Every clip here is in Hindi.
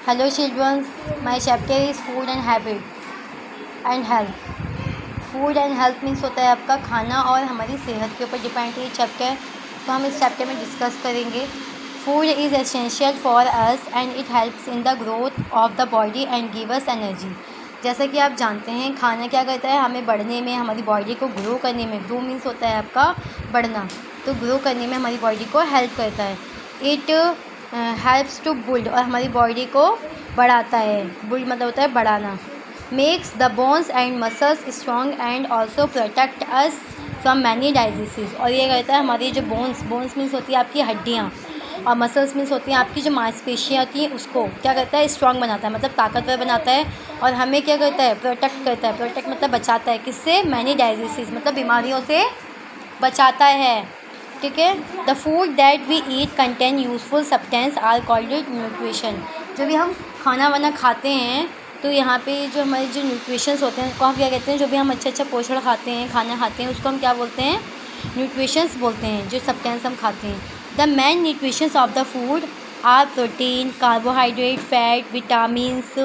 Hello children, my chapter is food and habit and health. Food and health means होता है आपका खाना और हमारी सेहत के ऊपर डिपेंड है ये चैप्टर। तो हम इस चैप्टर में डिस्कस करेंगे। Food is essential for us and it helps in the growth of the body and give us energy. जैसा कि आप जानते हैं खाना क्या करता है, हमें बढ़ने में, हमारी बॉडी को ग्रो करने में, ग्रो मीन्स होता है आपका बढ़ना, तो ग्रो करने में हमारी बॉडी को हेल्प करता है। इट हेल्प्स टू बिल्ड, और हमारी बॉडी को बढ़ाता है। बिल्ड मतलब होता है बढ़ाना। Makes the bones and muscles strong and also protect us from many diseases. और ये कहता है हमारी जो बोन्स मीन्स होती है आपकी हड्डियाँ, और मसल्स मीन्स होती हैं आपकी जो मांसपेशियाँ होती हैं, उसको क्या करता है, स्ट्रॉन्ग बनाता है, मतलब ताकतवर बनाता है। और हमें क्या करता है, प्रोटेक्ट करता है। प्रोटेक्ट मतलब बचाता है, किससे, मैनी डाइजीज़ मतलब बीमारियों से बचाता है। ठीक है। The food that we eat contain useful substance are called nutrition. जो भी हम खाना वाना खाते हैं तो यहाँ पे जो हमारे जो न्यूट्रिशंस होते हैं उनको हम क्या कहते हैं, जो भी हम अच्छा पोषण खाते हैं, खाना खाते हैं, उसको हम क्या बोलते हैं, न्यूट्रिशंस बोलते हैं, जो सब्सटेंस हम खाते हैं। The main nutritions of the food are protein, carbohydrate, fat, vitamins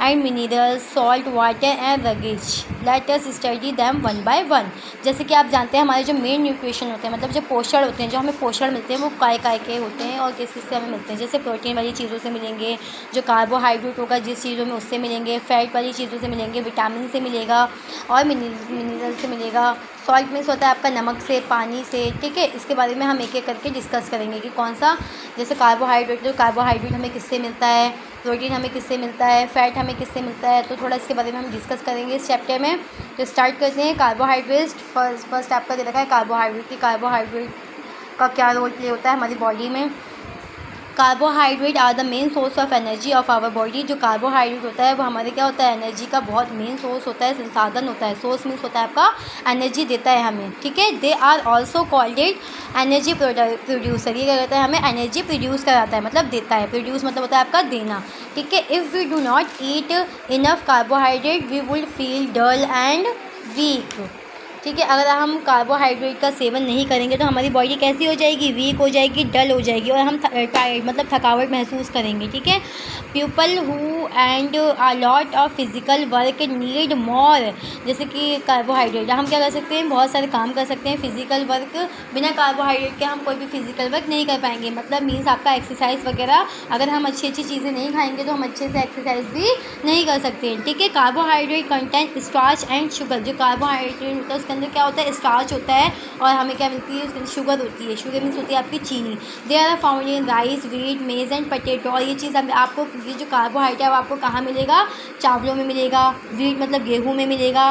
and minerals, salt, water and roughage. Let us study them one by one. जैसे कि आप जानते हैं हमारे जो मेन न्यूट्रिशन होते हैं, मतलब जो पोषण होते हैं, जो हमें पोषण मिलते हैं, वो काय के होते हैं और किस किस से हमें मिलते हैं। जैसे प्रोटीन वाली चीज़ों से मिलेंगे, जो कार्बोहाइड्रेट होगा जिस चीज़ों में उससे मिलेंगे, फैट वाली चीज़ों से मिलेंगे, विटामिन से मिलेगा और मिनरल से मिलेगा। सॉल्ट मीन्स होता है आपका नमक से, पानी से। ठीक है। इसके बारे में हम एक एक करके डिस्कस करेंगे कि कौन सा, जैसे कार्बोहाइड्रेट, तो कार्बोहाइड्रेट हमें किससे मिलता है, प्रोटीन हमें किससे मिलता है, फैट हमें किससे मिलता है, तो थोड़ा इसके बारे में हम डिस्कस करेंगे इस चैप्टर में। तो स्टार्ट करते हैं। कार्बोहाइड्रेट फर्स्ट आपका दे रखा है कार्बोहाइड्रेट की। कार्बोहाइड्रेट का क्या रोल प्ले होता है हमारी बॉडी में। Carbohydrate are the main source of energy of our body. जो कार्बोहाइड्रेट होता है वो हमारे क्या होता है, एनर्जी का बहुत मेन सोर्स होता है, संसाधन होता है। सोर्स मीन्स होता है आपका एनर्जी देता है हमें। ठीक है। They are also called it energy producer. ये क्या कहता है, हमें एनर्जी प्रोड्यूस कराता है, मतलब देता है। प्रोड्यूस मतलब होता है आपका देना। ठीक है। If we do not eat enough carbohydrate we will feel dull and weak. ठीक है। अगर हम कार्बोहाइड्रेट का सेवन नहीं करेंगे तो हमारी बॉडी कैसी हो जाएगी, वीक हो जाएगी, डल हो जाएगी, और हम टायर्ड मतलब थकावट महसूस करेंगे। ठीक है। People who and a lot of physical work need more. जैसे कि कार्बोहाइड्रेट, हम क्या कर सकते हैं, बहुत सारे काम कर सकते हैं फिजिकल वर्क। बिना कार्बोहाइड्रेट के हम कोई भी फिजिकल वर्क नहीं कर पाएंगे। मतलब मीन्स आपका एक्सरसाइज वगैरह, अगर हम अच्छी अच्छी चीज़ें नहीं खाएंगे तो हम अच्छे से एक्सरसाइज भी नहीं कर सकते। ठीक है। Carbohydrate content starch and sugar. जो कार्बोहाइड्रेट होता है उसके अंदर क्या होता है, स्टार्च होता है, और हमें क्या मिलती है, उसके अंदर शुगर होती है। शुगर मीन्स होती है आपकी चीनी। They are found in rice, wheat, maize and potato. और ये चीज़ आपको, ये जो कार्बोहाइड्रेट है वो आपको कहाँ मिलेगा, चावलों में मिलेगा, व्हीट मतलब गेहूँ में मिलेगा,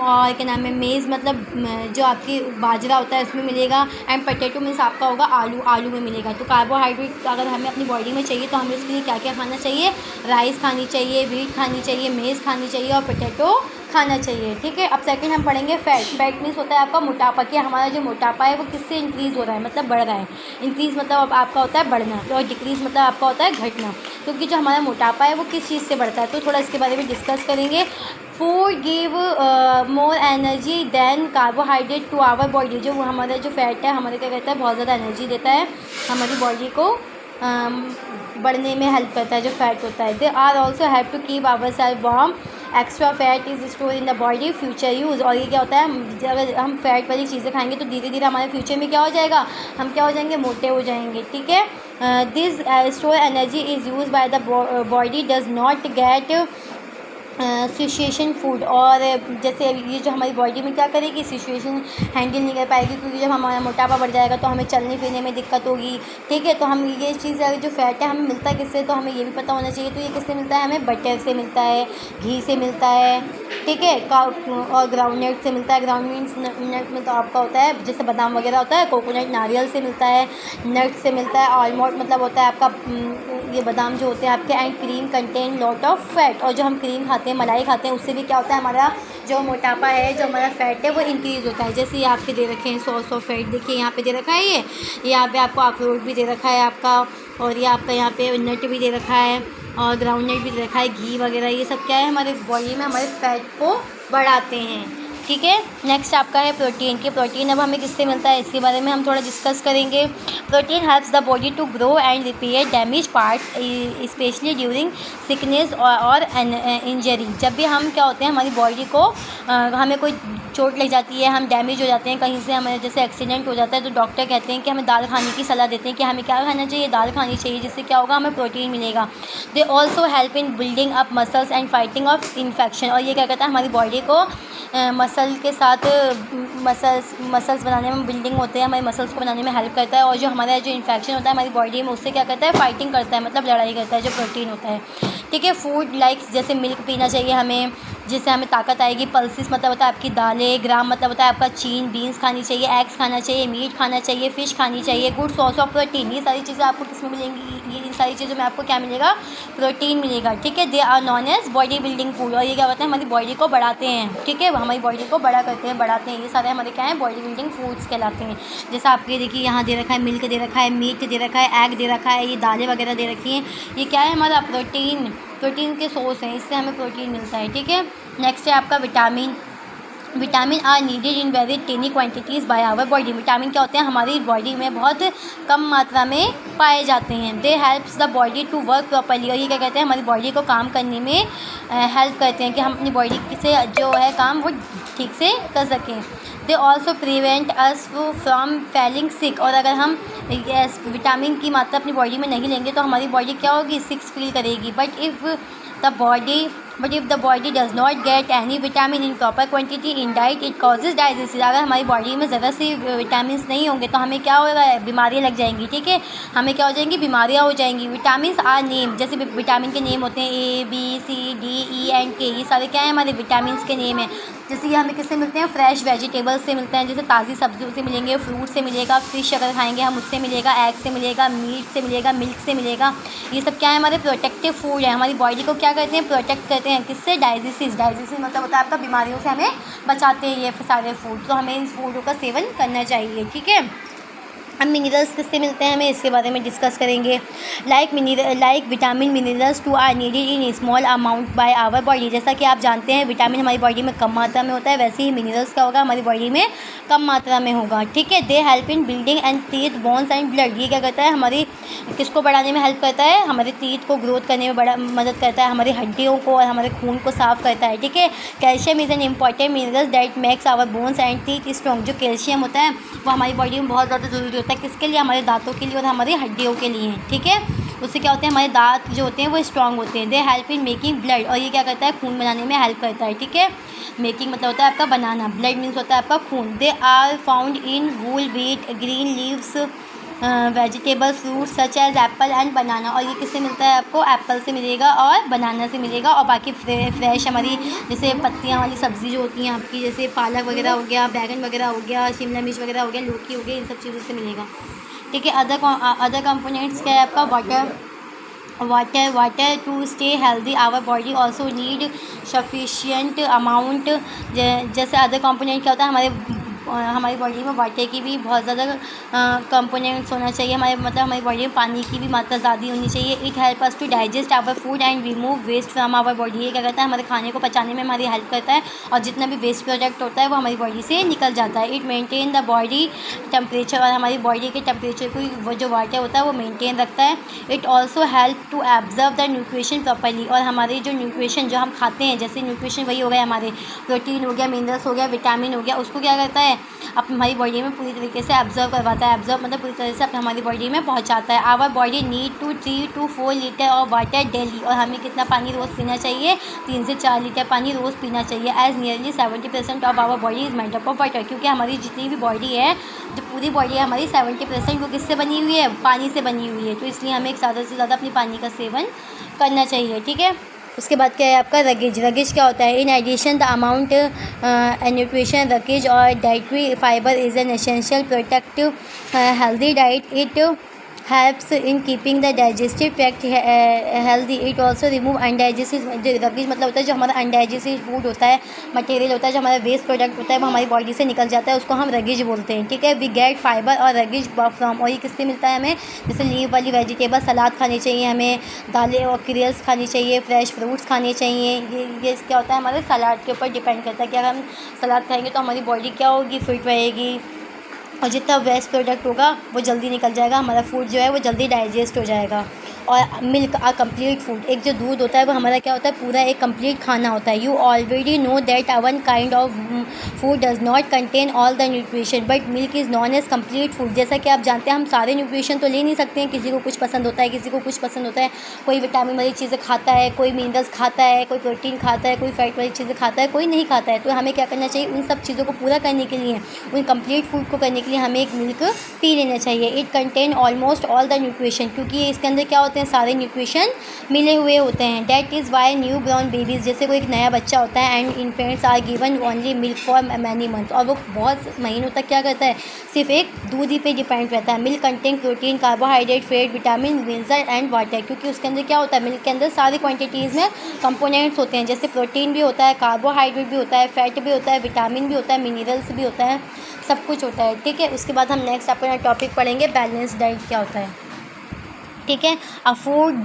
और क्या नाम है, मेज़ मतलब जो आपकी बाजरा होता है उसमें मिलेगा, एंड पटेटो मीन्स आपका होगा आलू में मिलेगा। तो कार्बोहाइड्रेट अगर हमें अपनी बॉडी में चाहिए तो हमें उसके लिए क्या क्या खाना चाहिए, राइस खानी चाहिए, व्हीट खानी चाहिए, मेज़ खानी चाहिए और पटेटो खाना चाहिए। ठीक है। अब सेकंड हम पढ़ेंगे फैट। फैट मीन्स होता है आपका मोटापा। कि हमारा जो मोटापा है वो किससे इंक्रीज़ हो रहा है, मतलब बढ़ रहा है। इंक्रीज़ मतलब आपका होता है बढ़ना, और डिक्रीज़ मतलब आपका होता है घटना। क्योंकि जो हमारा मोटापा है वो किस चीज़ से बढ़ता है, तो थोड़ा इसके बारे में डिस्कस करेंगे। Food give more energy than carbohydrate to our body. जो हमारा जो फैट है हमारे क्या कहता है, बहुत ज़्यादा एनर्जी देता है, हमारी बॉडी को बढ़ने में हेल्प करता है जो फैट होता है। They are also have to keep our self warm. Extra fat is store in the body future use. और ये क्या होता है, अगर हम फैट वाली चीज़ें खाएंगे तो धीरे धीरे हमारे फ्यूचर में क्या हो जाएगा, हम क्या हो जाएंगे, मोटे हो जाएंगे। ठीक है। This store energy is use by the body does not gate situation food. और जैसे ये जो हमारी बॉडी में क्या करेगी, सिचुएशन हैंडल नहीं कर पाएगी, क्योंकि जब हमारा मोटापा बढ़ जाएगा तो हमें चलने फिरने में दिक्कत होगी। ठीक है। तो हम ये चीज़, जो फैट है हमें मिलता है किससे, तो हमें ये भी पता होना चाहिए। तो ये किससे मिलता है, हमें बटर से मिलता है, घी से मिलता है। ठीक है। और ग्राउंडनट से मिलता है। ग्राउंडनट में तो आपका होता है जैसे बादाम वगैरह होता है, कोकोनट नारियल से मिलता है, नट से मिलता है, आलमंड मतलब होता है आपका ये बादाम जो होते हैं आपके। And cream contain lot of fat. और जो हम क्रीम खाते हैं, मलाई खाते हैं, उससे भी क्या होता है, हमारा जो मोटापा है, जो हमारा फैट है वो इंक्रीज़ होता है। जैसे ये आपके दे रखे हैं 100 फैट, देखिए यहाँ पे दे रखा है, ये यहाँ पे आपको अखरोट भी दे रखा है आपका, और ये आपका यहाँ पे नट भी दे रखा है, और ग्राउंड नट भी दे रखा है, घी वगैरह, ये सब क्या है, हमारे बॉडी में हमारे फैट को बढ़ाते हैं। ठीक है। नेक्स्ट आपका है प्रोटीन कि प्रोटीन अब हमें किससे मिलता है, इसके बारे में हम थोड़ा डिस्कस करेंगे। Protein helps the body to grow and repair damage parts specially during sickness और इंजरी। जब भी हम क्या होते हैं, हमारी बॉडी को हमें कोई चोट लग जाती है, हम डैमेज हो जाते हैं कहीं से, हमें जैसे एक्सीडेंट हो जाता है, तो डॉक्टर कहते हैं कि हमें दाल खाने की सलाह देते हैं कि हमें क्या खाना चाहिए, दाल खानी चाहिए, जिससे क्या होगा, हमें प्रोटीन मिलेगा। They also help in building up muscles and fighting of infection. और ये क्या कहता है, हमारी बॉडी को मसल के साथ मसल्स बनाने में, बिल्डिंग होते हैं, हमारे मसल्स को बनाने में हेल्प करता है। और जो हमारा जो इन्फेक्शन होता है हमारी बॉडी में, उससे क्या करता है, फाइटिंग करता है, मतलब लड़ाई करता है, जो प्रोटीन होता है। ठीक है। फूड लाइक जैसे मिल्क पीना चाहिए हमें, जिससे हमें ताकत आएगी। पल्सिस मतलब होता है आपकी दालें, ग्राम मतलब होता है आपका चीन, बीन्स खानी चाहिए, एग्स खाना चाहिए, मीट खाना चाहिए, फ़िश खानी चाहिए, गुड सोर्स ऑफ प्रोटीन। ये सारी चीज़ें आपको किस में मिलेंगी, ये इन सारी चीज़ों में आपको क्या मिलेगा, प्रोटीन मिलेगा। ठीक है। They are known as body building food. और ये क्या होता है, हमारी बॉडी को बढ़ाते हैं। ठीक है, हमारी बॉडी को बड़ा करते हैं, बढ़ाते हैं। ये सारे हमारे क्या हैं, बॉडी बिल्डिंग फूड्स कहलाते हैं। जैसे आपके देखिए यहाँ दे रखा है मिल्क दे रखा है, मीट दे रखा है, एग दे रखा है, ये दालें वगैरह दे रखी हैं। ये क्या है, हमारा प्रोटीन के सोर्स हैं, इससे हमें प्रोटीन मिलता है। ठीक है। नेक्स्ट है आपका vitamin are needed in very tiny quantities by our body. Vitamin क्या होते हैं, हमारी बॉडी में बहुत कम मात्रा में पाए जाते हैं। They helps the body to work properly. और ये क्या कहते हैं, हमारी बॉडी को काम करने में हेल्प करते हैं कि हम अपनी बॉडी से जो है काम वो ठीक से कर सकें। They also prevent us from falling sick. और अगर हम विटामिन की मात्रा अपनी बॉडी में नहीं लेंगे तो हमारी बॉडी क्या होगी, सिक्स फील करेगी। But if the body does not get any vitamin in proper quantity in diet, it causes diseases. अगर हमारी बॉडी में ज़रा सी विटामिन नहीं होंगे तो हमें क्या होगा, बीमारियाँ लग जाएंगी। ठीक है, हमें क्या हो जाएंगी, बीमारियाँ हो जाएंगी। विटामिन आर नेम, जैसे विटामिन के नेम होते हैं A B C D E and K, ये सारे क्या हैं, हमारे विटामिन के नेम हैं। जैसे ये हमें किससे मिलते हैं, फ्रेश वेजिटेबल्स से मिलते हैं, जैसे ताज़ी सब्जियों से मिलेंगे, फ्रूट से मिलेगा, फ़िश अगर खाएंगे हम उससे मिलेगा, एग से मिलेगा, मीट से मिलेगा, मिल्क से मिलेगा। ये सब क्या है, हमारे प्रोटेक्टिव फूड है, हमारी बॉडी को क्या करते हैं, प्रोटेक्ट करते हैं। किससे, डाइजेसिस मतलब होता है आपका बीमारियों से हमें बचाते हैं ये सारे फूड। तो हमें इन फूडों का सेवन करना चाहिए। ठीक है। अब मिनरल्स किससे मिलते हैं, हमें इसके बारे में डिस्कस करेंगे। Like vitamin minerals too are needed in small amount by our body. जैसा कि आप जानते हैं विटामिन हमारी बॉडी में कम मात्रा में होता है, वैसे ही मिनरल्स क्या होगा, हमारी बॉडी में कम मात्रा में होगा। ठीक है। They help in building and teeth, bones and blood. ये क्या करता है, हमारी किसको बढ़ाने में हेल्प करता है, हमारे टीथ को ग्रोथ करने में बड़ा मदद करता है, हमारी हड्डियों को और हमारे खून को साफ़ करता है। ठीक है। Calcium is an important mineral that makes our bones and teeth strong. जो कैल्शियम होता है वो हमारी बॉडी में बहुत ज़्यादा ज़रूरी होता है, किसके लिए, हमारे दांतों के लिए और हमारी हड्डियों के लिए। ठीक है। उससे क्या होते हैं, हमारे दांत जो होते हैं वो स्ट्रांग होते हैं। They help in making blood. और ये क्या करता है, खून बनाने में हेल्प करता है। ठीक है। मेकिंग मतलब होता है आपका बनाना, ब्लड मीन्स होता है आपका खून। They are found in whole wheat, green leaves, vegetables, fruits such as apple and banana. और ये किससे मिलता है, आपको एप्पल से मिलेगा और बनाना से मिलेगा। और बाकी फ्रेश हमारी जैसे पत्तियाँ वाली सब्ज़ी जो होती हैं आपकी, जैसे पालक वगैरह हो गया, बैगन वगैरह हो गया, शिमला मिर्च वगैरह हो गया, लौकी हो गई, इन सब चीज़ों से मिलेगा। ठीक है। अदर कंपोनेंट्स क्या है आपका, water to stay healthy. Our body also need sufficient amount. जैसे अदर कंपोनेंट क्या होता है, हमारी बॉडी में वाटर की भी बहुत ज़्यादा कंपोनेंट्स होना चाहिए। हमारी बॉडी में पानी की भी मात्रा ज़्यादा होनी चाहिए। It help us to digest our food and remove waste from our body. ये क्या करता है, हमारे खाने को पचाने में हमारी हेल्प करता है और जितना भी वेस्ट प्रोडक्ट होता है वो हमारी बॉडी से निकल जाता है। It maintain the body temperature. और हमारी बॉडी के टेम्परेचर को वो जो वाटर होता है वो मेंटेन रखता है। It also help to absorb the nutrition properly. और हमारे जो न्यूट्रिशन जो हम खाते हैं, जैसे न्यूट्रिशन वही हो गया, हमारे प्रोटीन हो गया, मिनरल्स हो गया, विटामिन हो गया, उसको क्या करता है, अब हमारी बॉडी में पूरी तरीके से ऑब्जर्व करवाता है। ऑब्जर्व मतलब पूरी तरह से हमारी बॉडी में पहुंचाता है। Our body need 3 to 4 litre of water daily. और हमें कितना पानी रोज़ पीना चाहिए, 3 से 4 लीटर पानी रोज़ पीना चाहिए। As nearly 70% of our body is made up of water. क्योंकि हमारी जितनी भी बॉडी है, जो पूरी बॉडी है हमारी, 70% वो किससे बनी हुई है, पानी से बनी हुई है। तो इसलिए हमें ज़्यादा से ज़्यादा अपनी पानी का सेवन करना चाहिए। ठीक है। उसके बाद क्या है आपका रगेज क्या होता है, in addition the amount nutrition roughage और dietary fiber is an essential protective healthy diet. It helps in keeping the digestive tract healthy. It also remove undigested rubbish, मतलब होता है जो हमारा अनडाइजेस्टेड फूड होता है, मटेरियल होता है, जो हमारा वेस्ट प्रोडक्ट होता है वो हमारी बॉडी से निकल जाता है, उसको हम रगिज बोलते हैं, ठीक है। वी गेट फाइबर और रगिज फ्रॉम, और ये किससे मिलता है हमें, जैसे लीव वाली वेजिटेबल, सलाद खानी चाहिए हमें, दालें और सीरियल्स खानी चाहिए, फ्रेश फ्रूट्स खाने चाहिए। ये क्या होता है, हमारे सलाद के ऊपर डिपेंड करता है कि अगर हम सलाद खाएंगे तो हमारी बॉडी क्या होगी, फिट रहेगी, और जितना वेस्ट प्रोडक्ट होगा वो जल्दी निकल जाएगा, हमारा फूड जो है वो जल्दी डाइजेस्ट हो जाएगा। और मिल्क आ कंप्लीट फूड, एक जो दूध होता है वो हमारा क्या होता है, पूरा एक कंप्लीट खाना होता है। You already know that one kind of food does not contain all the nutrition but milk is known as complete food. जैसा कि आप जानते हैं हम सारे न्यूट्रिशन तो ले नहीं सकते हैं, किसी को कुछ पसंद होता है, किसी को कुछ पसंद होता है, कोई विटामिन वाली चीज़ें खाता है, कोई मिनरल्स खाता है, कोई प्रोटीन खाता है, कोई फैट वाली चीज़ें खाता है, कोई नहीं खाता है। तो हमें क्या करना चाहिए, उन सब चीज़ों को पूरा करने के लिए, उन कंप्लीट फूड को करने के लिए हमें एक मिल्क पी लेना चाहिए। It contain almost all the nutrition, क्योंकि इसके अंदर क्या होते हैं, सारे न्यूट्रिशन मिले हुए होते हैं। That is why newborn babies, जैसे कोई एक नया बच्चा होता है, and infants are given only milk for many months, और वो बहुत महीनों तक क्या करता है, सिर्फ एक दूध ही पे डिपेंड रहता है। Milk contain protein, carbohydrate, fat, vitamin, mineral and water, क्योंकि उसके अंदर क्या होता है, मिल्क के अंदर सारी क्वांटिटीज़ में कंपोनेंट्स होते हैं, जैसे प्रोटीन भी होता है, कार्बोहाइड्रेट भी होता है, फैट भी होता है, विटामिन भी होता है, मिनरल्स भी होता है, सब कुछ होता है, ठीक है। उसके बाद हम नेक्स्ट अपना टॉपिक पढ़ेंगे बैलेंस डाइट क्या होता है, ठीक है। A food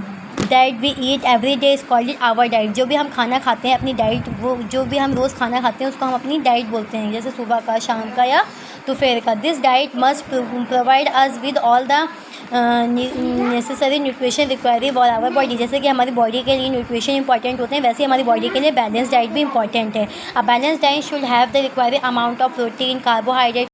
that we eat every day is called it our diet. जो भी हम खाना खाते हैं अपनी डाइट, वो जो भी हम रोज़ खाना खाते हैं उसको हम अपनी डाइट बोलते हैं, जैसे सुबह का, शाम का या दोपहर का। This diet must provide us with all the necessary nutrition required for our body. जैसे कि हमारी बॉडी के लिए न्यूट्रिशन इंपॉर्टेंट होते हैं, वैसे ही हमारी बॉडी के लिए बैलेंस डाइट भी इंपॉर्टेंट है। A balance diet should have the required amount of protein, carbohydrate,